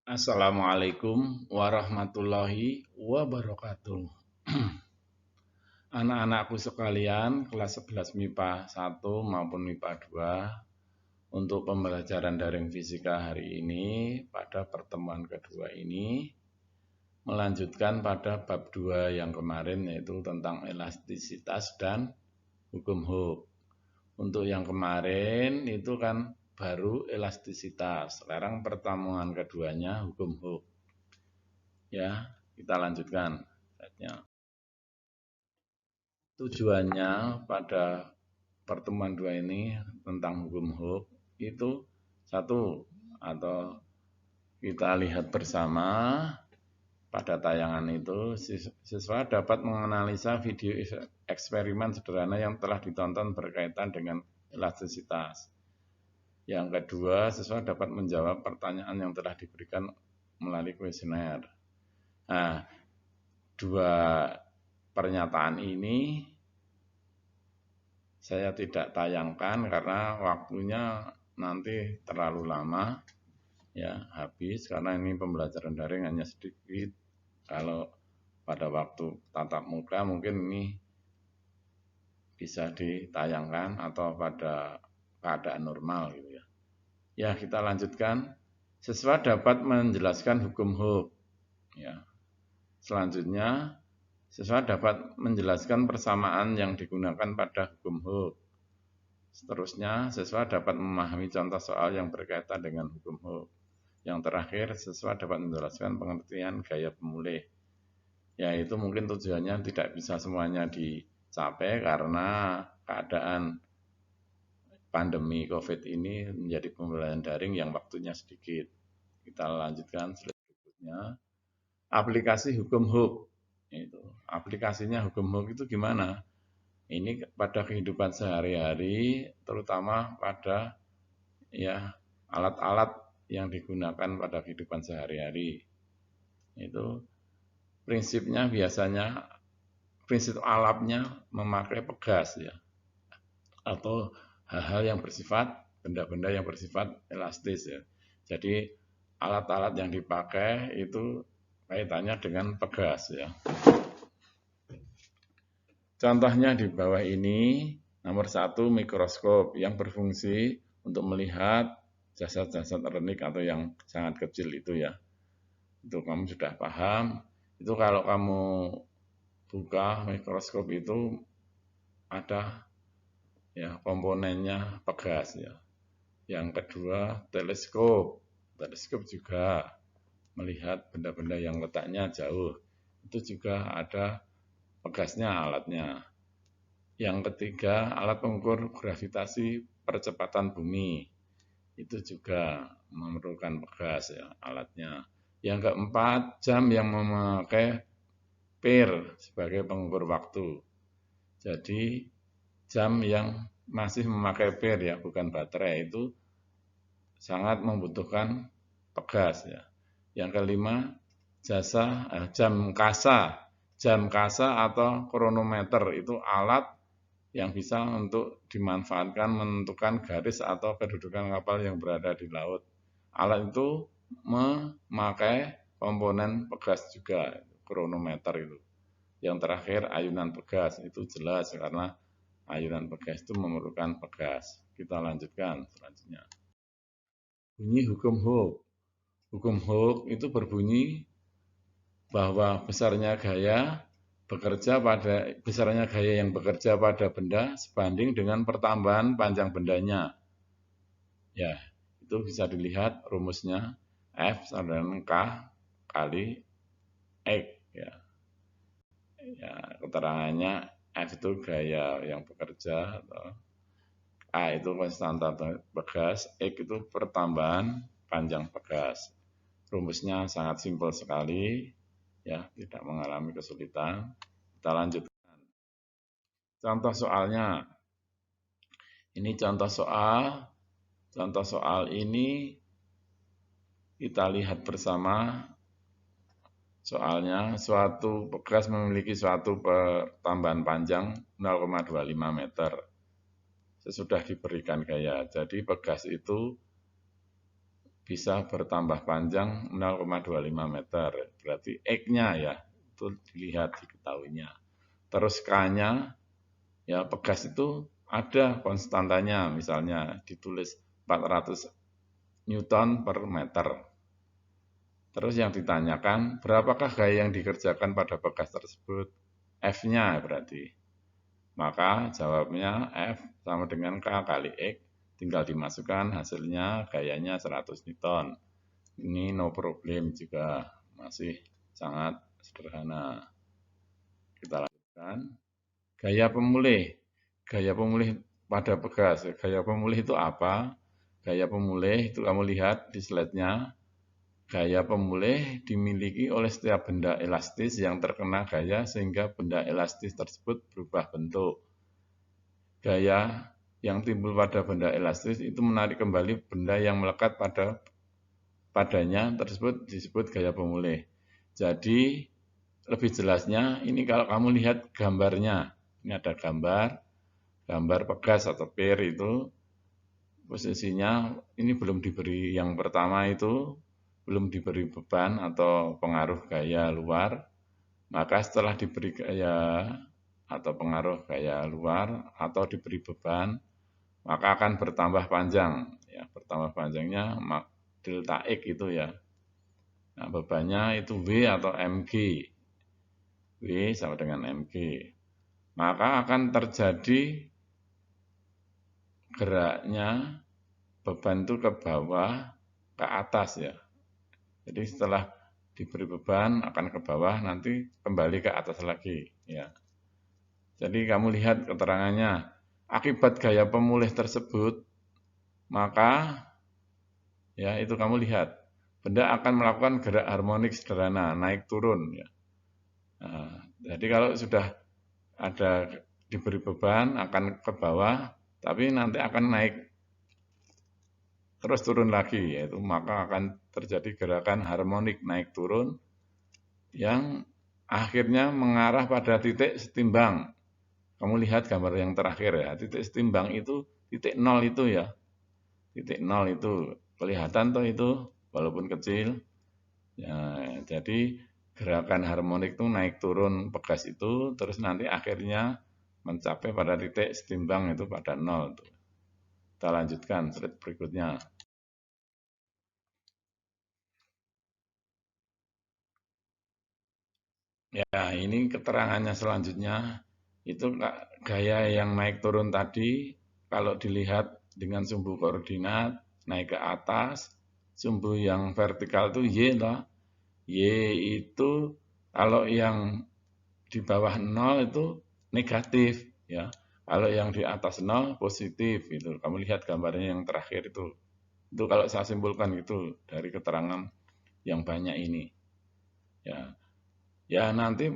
Assalamualaikum warahmatullahi wabarakatuh. Anak-anakku sekalian, kelas 11 MIPA 1 maupun MIPA 2, untuk pembelajaran daring fisika hari ini, pada pertemuan kedua ini, melanjutkan pada bab 2 yang kemarin, yaitu tentang elastisitas dan hukum Hooke. Untuk yang kemarin itu kan baru elastisitas. Sekarang pertemuan keduanya hukum Hooke. Ya, kita lanjutkan. Tujuannya pada pertemuan 2 ini tentang hukum Hooke itu satu, atau kita lihat bersama pada tayangan itu, siswa dapat menganalisa video eksperimen sederhana yang telah ditonton berkaitan dengan elastisitas. Yang kedua, siswa dapat menjawab pertanyaan yang telah diberikan melalui kuesioner. Nah, dua pernyataan ini saya tidak tayangkan karena waktunya nanti terlalu lama, ya, habis, karena ini pembelajaran daring hanya sedikit. Kalau pada waktu tatap muka mungkin ini bisa ditayangkan atau pada keadaan normal gitu ya. Ya, kita lanjutkan. Siswa dapat menjelaskan hukum Hooke. Ya. Selanjutnya, siswa dapat menjelaskan persamaan yang digunakan pada hukum Hooke. Seterusnya, siswa dapat memahami contoh soal yang berkaitan dengan hukum Hooke. Yang terakhir, siswa dapat menjelaskan pengertian gaya pemulih. Ya, itu mungkin tujuannya tidak bisa semuanya dicapai karena keadaan pandemi COVID ini menjadi pembelajaran daring yang waktunya sedikit. Kita lanjutkan slide berikutnya. Aplikasi hukum Hooke. Itu aplikasinya hukum Hooke itu gimana? Ini pada kehidupan sehari-hari, terutama pada ya alat-alat yang digunakan pada kehidupan sehari-hari. Itu prinsipnya biasanya prinsip alatnya memakai pegas ya, atau hal-hal yang bersifat benda-benda yang bersifat elastis ya. Jadi alat-alat yang dipakai itu kaitannya dengan pegas ya. Contohnya di bawah ini, nomor 1 mikroskop yang berfungsi untuk melihat jasad-jasad organik atau yang sangat kecil itu ya. Itu kamu sudah paham. Itu kalau kamu buka mikroskop itu ada ya komponennya pegas ya. Yang kedua, teleskop. Teleskop juga melihat benda-benda yang letaknya jauh. Itu juga ada pegasnya alatnya. Yang ketiga, alat pengukur gravitasi percepatan bumi. Itu juga memerlukan pegas ya alatnya. Yang keempat, jam yang memakai pir sebagai pengukur waktu. Jadi jam yang masih memakai pir ya, bukan baterai, itu sangat membutuhkan pegas ya. Yang kelima, jam kasa. Jam kasa atau kronometer itu alat yang bisa untuk dimanfaatkan menentukan garis atau kedudukan kapal yang berada di laut. Alat itu memakai komponen pegas juga, kronometer itu. Yang terakhir, ayunan pegas, itu jelas karena ayunan pegas itu memerlukan pegas. Kita lanjutkan selanjutnya. Bunyi hukum Hooke. Hukum Hooke itu berbunyi bahwa besarnya gaya yang bekerja pada benda sebanding dengan pertambahan panjang bendanya. Ya, itu bisa dilihat rumusnya F sama dengan K kali X ya. Ya, keterangannya F itu gaya yang bekerja, atau A itu konstanta pegas, X itu pertambahan panjang pegas. Rumusnya sangat simpel sekali, ya, tidak mengalami kesulitan. Kita lanjutkan. Contoh soalnya. Ini contoh soal. Contoh soal ini kita lihat bersama. Soalnya, suatu pegas memiliki suatu pertambahan panjang 0,25 meter. Sesudah diberikan gaya. Jadi pegas itu bisa bertambah panjang 0,25 meter. Berarti X-nya ya, itu dilihat, diketahuinya. Terus K-nya, ya pegas itu ada konstantanya, misalnya ditulis 400 Newton per meter. Terus yang ditanyakan, berapakah gaya yang dikerjakan pada pegas tersebut? F-nya berarti. Maka jawabnya F sama dengan K kali X, tinggal dimasukkan hasilnya gayanya 100 Newton. Ini no problem juga, masih sangat sederhana. Kita lanjutkan. Gaya pemulih. Gaya pemulih pada pegas. Gaya pemulih itu apa? Gaya pemulih itu kamu lihat di slide-nya. Gaya pemulih dimiliki oleh setiap benda elastis yang terkena gaya sehingga benda elastis tersebut berubah bentuk. Gaya yang timbul pada benda elastis itu menarik kembali benda yang melekat padanya tersebut disebut gaya pemulih. Jadi lebih jelasnya ini kalau kamu lihat gambarnya. Ini ada gambar pegas atau pir itu posisinya ini belum diberi, yang pertama itu belum diberi beban atau pengaruh gaya luar, maka setelah diberi gaya atau pengaruh gaya luar atau diberi beban, maka akan bertambah panjang. Ya, bertambah panjangnya delta X itu ya. Nah, bebannya itu W atau mg. W sama dengan mg. Maka akan terjadi geraknya beban itu ke bawah, ke atas ya. Jadi setelah diberi beban akan ke bawah, nanti kembali ke atas lagi ya. Jadi kamu lihat keterangannya, akibat gaya pemulih tersebut, maka ya itu kamu lihat, benda akan melakukan gerak harmonik sederhana, naik turun ya. Nah, jadi kalau sudah ada diberi beban akan ke bawah, tapi nanti akan naik terus turun lagi, yaitu maka akan terjadi gerakan harmonik naik turun yang akhirnya mengarah pada titik setimbang. Kamu lihat gambar yang terakhir ya, titik setimbang itu titik nol itu ya. Titik nol itu kelihatan toh itu walaupun kecil. Ya, jadi gerakan harmonik itu naik turun pegas itu terus nanti akhirnya mencapai pada titik setimbang itu pada nol. Kita lanjutkan slide berikutnya. Ya, ini keterangannya selanjutnya. Itu gaya yang naik turun tadi, kalau dilihat dengan sumbu koordinat, naik ke atas, sumbu yang vertikal itu Y toh. Y itu kalau yang di bawah 0 itu negatif ya. Kalau yang di atas 0 positif gitu. Kamu lihat gambarnya yang terakhir itu. Itu kalau saya simpulkan gitu dari keterangan yang banyak ini. Ya. Ya nanti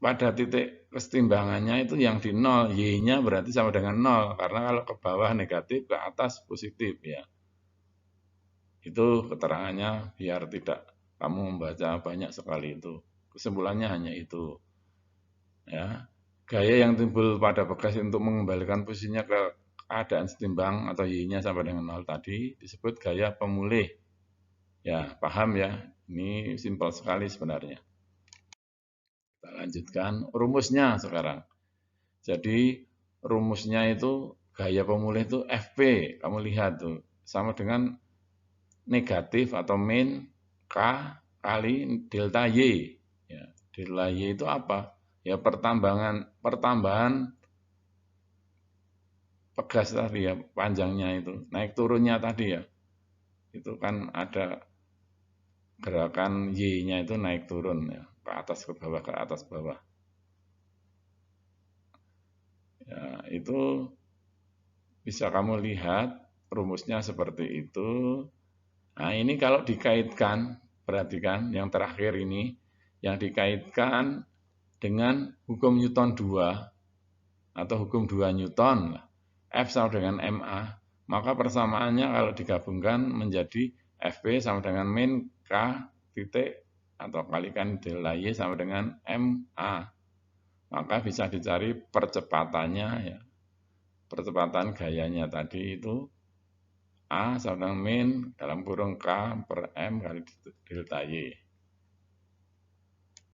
pada titik kesetimbangannya itu yang di 0, Y-nya berarti sama dengan 0. Karena kalau ke bawah negatif, ke atas positif ya. Itu keterangannya biar tidak kamu membaca banyak sekali itu. Kesimpulannya hanya itu. Ya. Gaya yang timbul pada bekas untuk mengembalikan posisinya ke keadaan setimbang atau Y-nya sama dengan 0 tadi disebut gaya pemulih. Ya, paham ya? Ini simpel sekali sebenarnya. Kita lanjutkan rumusnya sekarang. Jadi rumusnya itu gaya pemulih itu FP. Kamu lihat tuh sama dengan negatif atau min K kali delta Y. Ya, delta Y itu apa? Ya pertambahan pegas tadi ya, panjangnya itu, naik turunnya tadi ya. Itu kan ada gerakan Y-nya itu naik turun ya, ke atas ke bawah, ke atas bawah. Ya, itu bisa kamu lihat rumusnya seperti itu. Nah, ini kalau dikaitkan, perhatikan yang terakhir ini, yang dikaitkan dengan hukum Newton 2 atau hukum 2 Newton, F sama dengan MA, maka persamaannya kalau digabungkan menjadi FP sama dengan min K titik atau kalikan delta Y sama dengan MA. Maka bisa dicari percepatannya ya. Percepatan gayanya tadi itu A sama dengan min dalam kurung K per M kali delta Y.